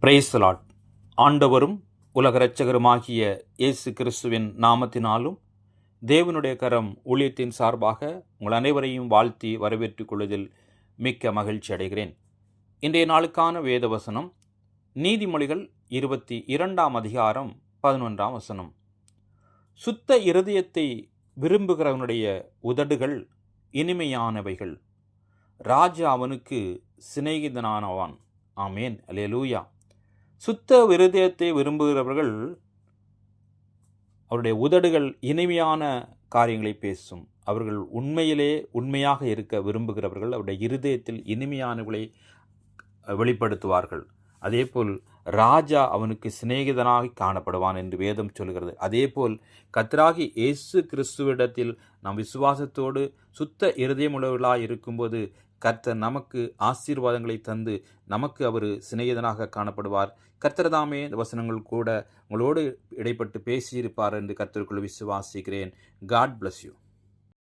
Praise the Lord. ஆண்டவரும் உலக இரட்சகருமாகிய இயேசு கிறிஸ்துவின் நாமத்தினாலும் தேவனுடைய கரம் ஊழியத்தின் சார்பாக உங்கள் அனைவரையும் வாழ்த்தி வரவேற்றுக் கொள்வதில் மிக்க மகிழ்ச்சி அடைகிறேன். இன்றைய நாளுக்கான வேத வசனம் நீதிமொழிகள் 22 அதிகாரம் 11 வசனம். சுத்த இருதயத்தை விரும்புகிறவனுடைய உதடுகள் இனிமையானவைகள், ராஜா அவனுக்கு சிநேகிதனானவான். ஆமேன், அல்லேலூயா. சுத்த இருதயத்தை விரும்புகிறவர்கள் அவருடைய உதடுகள் இனிமையான காரியங்களை பேசும். அவர்கள் உண்மையாக இருக்க விரும்புகிறவர்கள் அவருடைய இருதயத்தில் இனிமையானவர்களை வெளிப்படுத்துவார்கள். அதேபோல் ராஜா அவனுக்கு சிநேகிதனாக காணப்படுவான் என்று வேதம் சொல்கிறது. அதேபோல் கர்த்தராகி இயேசு கிறிஸ்துவிடத்தில் நாம் விசுவாசத்தோடு சுத்த இருதயமுள்ளவர்களாக இருக்கும்போது கர்த்தர் நமக்கு ஆசீர்வாதங்களை தந்து நமக்கு அவர் சிநேகிதனாக காணப்படுவார். கர்த்தர் தாமே இந்த வசனங்கள் கூட உங்களோடு இடைப்பட்டு பேசியிருப்பார் என்று கர்த்தருக்குள் விசுவாசிக்கிறேன். God bless you.